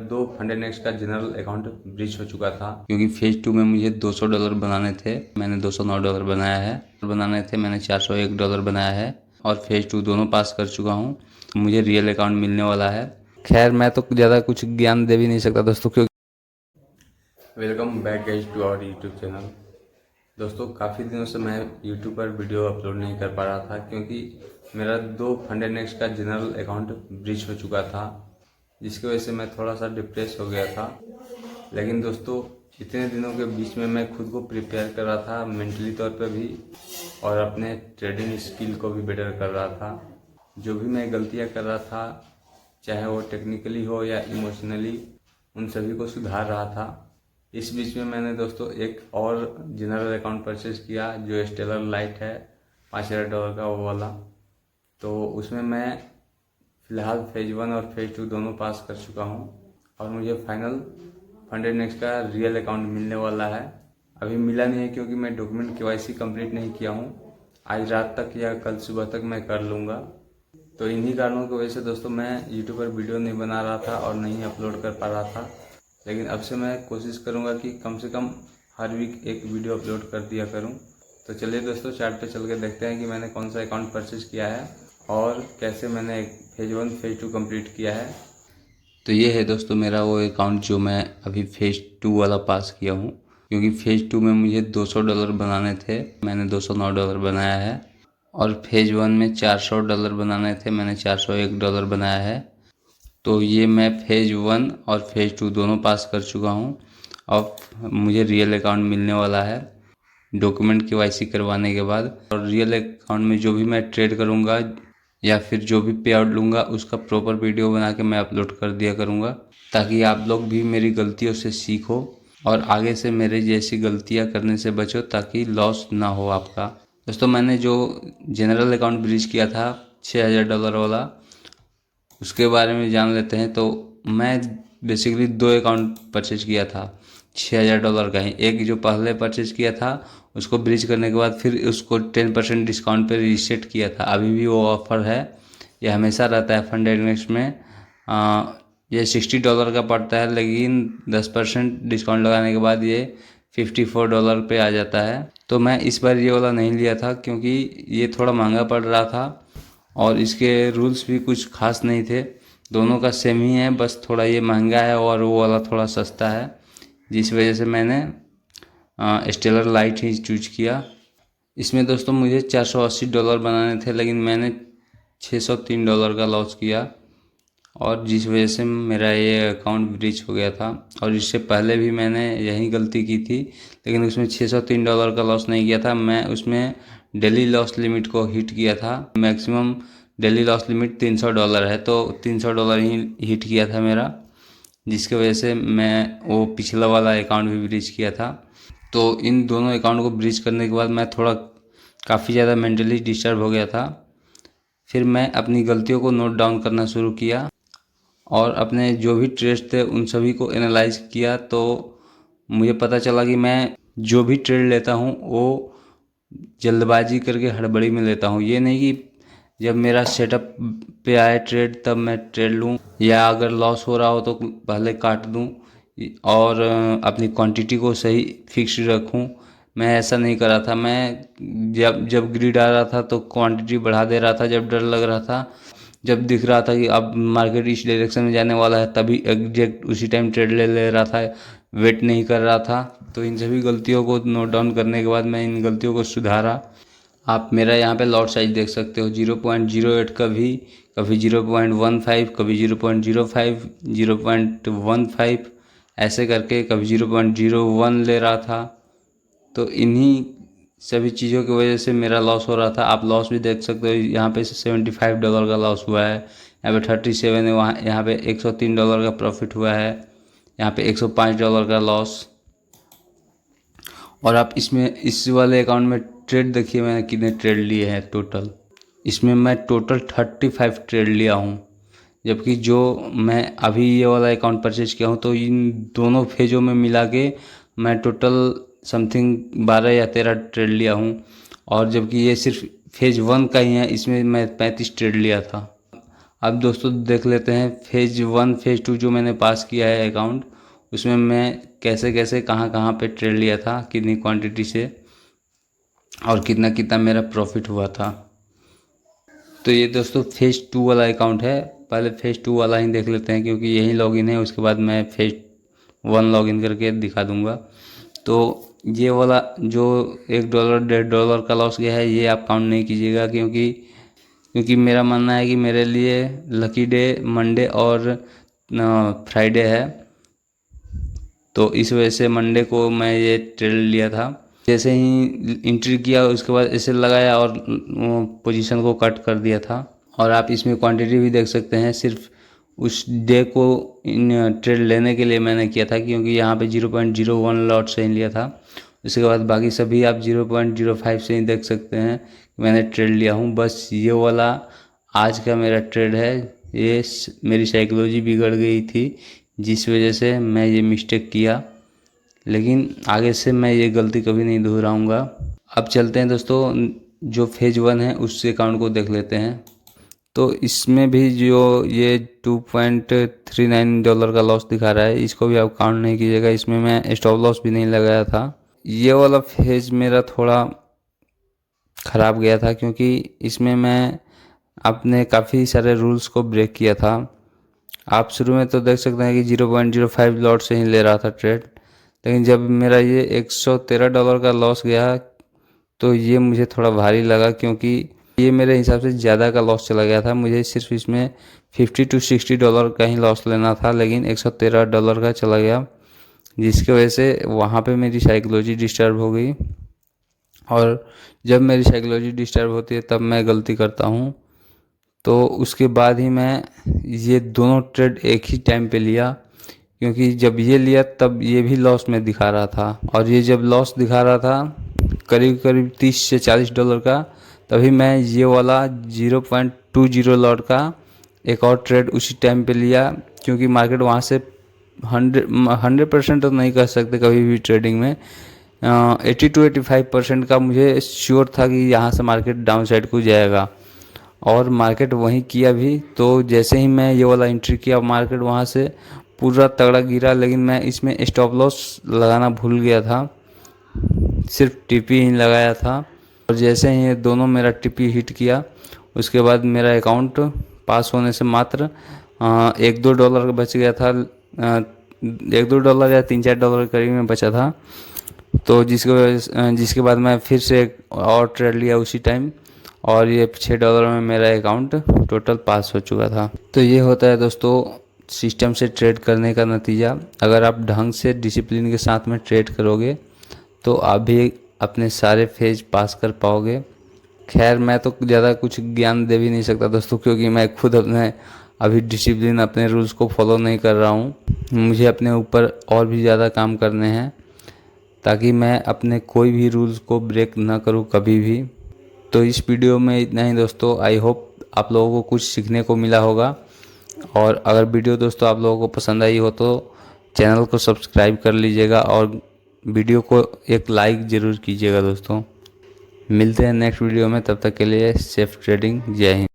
दो फंडेनेक्स का general account breach हो चुका था, क्योंकि फेज 2 में मुझे $200 बनाने थे। मैंने $209 बनाया है। बनाने थे मैंने $401 बनाया है और फेज 2 दोनों पास कर चुका हूँ। मुझे रियल अकाउंट मिलने वाला है। खैर मैं तो ज़्यादा कुछ ज्ञान दे भी नहीं सकता दोस्तों, क्योंकि welcome back guys to our YouTube channel. दोस्तों काफ़ी दिनों से मैं यूट्यूब पर वीडियो अपलोड नहीं कर पा रहा था, क्योंकि मेरा दो फंडेनेक्स का जनरल अकाउंट ब्रीच हो चुका था, जिसकी वजह से मैं थोड़ा सा डिप्रेस हो गया था। लेकिन दोस्तों इतने दिनों के बीच में मैं खुद को प्रिपेयर कर रहा था, मेंटली तौर पर भी और अपने ट्रेडिंग स्किल को भी बेटर कर रहा था। जो भी मैं गलतियां कर रहा था, चाहे वो टेक्निकली हो या इमोशनली, उन सभी को सुधार रहा था। इस बीच में मैंने दोस्तों एक और जनरल अकाउंट परचेज किया, जो स्टेलर लाइट है, $5000 का वो वाला। तो उसमें मैं फ़िलहाल फेज 1 और फेज 2 दोनों पास कर चुका हूँ और मुझे फाइनल फंडेनेक्स का रियल अकाउंट मिलने वाला है। अभी मिला नहीं है क्योंकि मैं डॉक्यूमेंट KYC कंप्लीट नहीं किया हूँ। आज रात तक या कल सुबह तक मैं कर लूँगा। तो इन्हीं कारणों की वजह से दोस्तों मैं यूट्यूब पर वीडियो नहीं बना रहा था और नहीं अपलोड कर पा रहा था। लेकिन अब से मैं कोशिश करूँगा कि कम से कम हर वीक एक वीडियो अपलोड कर दिया करूँ। तो चलिए दोस्तों चार्ट पे चल के देखते हैं कि मैंने कौन सा अकाउंट परचेज किया है और कैसे मैंने फेज 1 फेज 2 कंप्लीट किया है। तो ये है दोस्तों मेरा वो अकाउंट जो मैं अभी फेज 2 वाला पास किया हूँ, क्योंकि फेज 2 में मुझे $200 बनाने थे। मैंने $209 बनाया है और फेज 1 में $400 बनाने थे। मैंने $401 बनाया है। तो ये मैं फेज 1 और फेज 2 दोनों पास कर चुका हूँ। अब मुझे रियल अकाउंट मिलने वाला है डॉक्यूमेंट KYC करवाने के बाद। और रियल अकाउंट में जो भी मैं ट्रेड करूँगा या फिर जो भी पे आउट लूँगा, उसका प्रॉपर वीडियो बना के मैं अपलोड कर दिया करूँगा, ताकि आप लोग भी मेरी गलतियों से सीखो और आगे से मेरे जैसी गलतियाँ करने से बचो, ताकि लॉस ना हो आपका। दोस्तों मैंने जो जनरल अकाउंट ब्रीच किया था $6000 वाला, उसके बारे में जान लेते हैं। तो मैं बेसिकली दो अकाउंट परचेज किया था $6000 का ही। एक जो पहले परचेज किया था उसको ब्रीच करने के बाद फिर उसको 10% डिस्काउंट पे रीसेट किया था। अभी भी वो ऑफ़र है, ये हमेशा रहता है फंडेनेक्स में। ये $60 का पड़ता है, लेकिन 10% डिस्काउंट लगाने के बाद ये $54 पे आ जाता है। तो मैं इस बार ये वाला नहीं लिया था, क्योंकि ये थोड़ा महंगा पड़ रहा था और इसके रूल्स भी कुछ खास नहीं थे। दोनों का सेम ही है, बस थोड़ा ये महंगा है और वो वाला थोड़ा सस्ता है, जिस वजह से मैंने स्टेलर लाइट ही चूज किया। इसमें दोस्तों मुझे $480 बनाने थे, लेकिन मैंने $603 का लॉस किया और जिस वजह से मेरा ये अकाउंट ब्रीच हो गया था। और इससे पहले भी मैंने यही गलती की थी, लेकिन उसमें $603 का लॉस नहीं किया था। मैं उसमें डेली लॉस लिमिट को हिट किया था। मैक्सिमम डेली लॉस लिमिट $300 है, तो $300 ही हिट किया था मेरा, जिसकी वजह से मैं वो पिछला वाला अकाउंट भी ब्रीच किया था। तो इन दोनों अकाउंट को ब्रीच करने के बाद मैं थोड़ा काफ़ी ज़्यादा मेंटली डिस्टर्ब हो गया था। फिर मैं अपनी गलतियों को नोट डाउन करना शुरू किया और अपने जो भी ट्रेड्स थे उन सभी को एनालाइज किया। तो मुझे पता चला कि मैं जो भी ट्रेड लेता हूँ वो जल्दबाजी करके हड़बड़ी में लेता हूँ। ये नहीं कि जब मेरा सेटअप पे आए ट्रेड तब मैं ट्रेड लूँ, या अगर लॉस हो रहा हो तो पहले काट दूँ और अपनी क्वांटिटी को सही फिक्स रखूँ। मैं ऐसा नहीं कर रहा था। मैं जब ग्रिड आ रहा था तो क्वांटिटी बढ़ा दे रहा था, जब डर लग रहा था, जब दिख रहा था कि अब मार्केट इस डायरेक्शन में जाने वाला है, तभी एग्जैक्ट उसी टाइम ट्रेड ले ले रहा था, वेट नहीं कर रहा था। तो इन सभी गलतियों को नोट डाउन करने के बाद मैं इन गलतियों को सुधारा। आप मेरा यहाँ पे लॉट साइज देख सकते हो, 0.08 कभी 0.15, कभी 0.05, 0.15, ऐसे करके कभी 0.01 ले रहा था। तो इन्हीं सभी चीज़ों की वजह से मेरा लॉस हो रहा था। आप लॉस भी देख सकते हो, यहाँ पे $75 का लॉस हुआ है, यहाँ पे 37 है, वहाँ यहाँ पे $103 का प्रॉफिट हुआ है, यहाँ पे $105 का लॉस। और आप इसमें इस वाले अकाउंट में ट्रेड देखिए मैंने कितने ट्रेड लिए हैं टोटल। इसमें मैं टोटल 35 ट्रेड लिया हूँ, जबकि जो मैं अभी ये वाला अकाउंट परचेज किया हूँ तो इन दोनों फेजों में मिला के मैं टोटल समथिंग 12 या 13 ट्रेड लिया हूँ। और जबकि ये सिर्फ फेज 1 का ही है, इसमें मैं 35 ट्रेड लिया था। अब दोस्तों देख लेते हैं फेज़ 1 फेज़ 2 जो मैंने पास किया है अकाउंट, उसमें मैं कैसे कैसे कहाँ कहाँ पे ट्रेड लिया था, कितनी क्वांटिटी से और कितना कितना मेरा प्रॉफिट हुआ था। तो ये दोस्तों फेज़ 2 वाला अकाउंट है। पहले फेज़ 2 वाला ही देख लेते हैं क्योंकि यही लॉगिन है, उसके बाद मैं फेज़ 1 लॉगिन करके दिखा दूंगा। तो ये वाला जो $1 $1.5 का लॉस गया है, ये आप काउंट नहीं कीजिएगा क्योंकि मेरा मानना है कि मेरे लिए लकी डे मंडे और फ्राइडे है। तो इस वजह से मंडे को मैं ये ट्रेड लिया था। जैसे ही एंट्री किया उसके बाद ऐसे लगाया और पोजीशन को कट कर दिया था। और आप इसमें क्वांटिटी भी देख सकते हैं, सिर्फ उस डे को इन ट्रेड लेने के लिए मैंने किया था क्योंकि यहाँ पे 0.01 लॉट से ही लिया था। उसके बाद बाकी सभी आप 0.05 से ही देख सकते हैं मैंने ट्रेड लिया हूँ। बस ये वाला आज का मेरा ट्रेड है। ये मेरी साइकोलॉजी बिगड़ गई थी जिस वजह से मैं ये मिस्टेक किया, लेकिन आगे से मैं ये गलती कभी नहीं दोहराऊंगा। अब चलते हैं दोस्तों, जो फेज़ 1 है उस अकाउंट को देख लेते हैं। तो इसमें भी जो ये $2.39 का लॉस दिखा रहा है, इसको भी आप काउंट नहीं कीजिएगा। इसमें मैं स्टॉप लॉस भी नहीं लगाया था। ये वाला फेज मेरा थोड़ा ख़राब गया था क्योंकि इसमें मैं अपने काफ़ी सारे रूल्स को ब्रेक किया था। आप शुरू में तो देख सकते हैं कि 0.05 लॉट से ही ले रहा था ट्रेड, लेकिन जब मेरा ये $113 का लॉस गया तो ये मुझे थोड़ा भारी लगा क्योंकि ये मेरे हिसाब से ज़्यादा का लॉस चला गया था। मुझे सिर्फ इसमें $50 to $60 का ही लॉस लेना था, लेकिन $113 का चला गया, जिसकी वजह से वहाँ पे मेरी साइकोलॉजी डिस्टर्ब हो गई। और जब मेरी साइकोलॉजी डिस्टर्ब होती है तब मैं गलती करता हूँ। तो उसके बाद ही मैं ये दोनों ट्रेड एक ही टाइम पे लिया क्योंकि जब ये लिया तब ये भी लॉस में दिखा रहा था, और ये जब लॉस दिखा रहा था करीब करीब $30 से $40 का, तभी मैं ये वाला 0.20 लॉट का एक और ट्रेड उसी टाइम पे लिया क्योंकि मार्केट वहाँ से 100% तो नहीं कर सकते कभी भी ट्रेडिंग में, 80 to 85% का मुझे श्योर था कि यहाँ से मार्केट डाउन साइड को जाएगा, और मार्केट वहीं किया भी। तो जैसे ही मैं ये वाला एंट्री किया मार्केट वहाँ से पूरा तगड़ा गिरा, लेकिन मैं इसमें स्टॉप लॉस लगाना भूल गया था, सिर्फ टीपी ही लगाया था। और जैसे ही ये दोनों मेरा टीपी हिट किया उसके बाद मेरा अकाउंट पास होने से मात्र $1-2 बच गया था, $1-2 या $3-4 के करीब में बचा था। तो जिसके बाद मैं फिर से एक और ट्रेड लिया उसी टाइम, और ये $6 में मेरा अकाउंट टोटल पास हो चुका था। तो ये होता है दोस्तों सिस्टम से ट्रेड करने का नतीजा। अगर आप ढंग से डिसिप्लिन के साथ में ट्रेड करोगे तो आप भी अपने सारे फेज पास कर पाओगे। खैर मैं तो ज़्यादा कुछ ज्ञान दे भी नहीं सकता दोस्तों, क्योंकि मैं खुद अभी डिसिप्लिन अपने रूल्स को फॉलो नहीं कर रहा हूँ। मुझे अपने ऊपर और भी ज़्यादा काम करने हैं ताकि मैं अपने कोई भी रूल्स को ब्रेक ना करूँ कभी भी। तो इस वीडियो में इतना ही दोस्तों। आई होप आप लोगों को कुछ सीखने को मिला होगा, और अगर वीडियो दोस्तों आप लोगों को पसंद आई हो तो चैनल को सब्सक्राइब कर लीजिएगा और वीडियो को एक लाइक ज़रूर कीजिएगा दोस्तों। मिलते हैं नेक्स्ट वीडियो में, तब तक के लिए सेफ ट्रेडिंग। जय हिंद।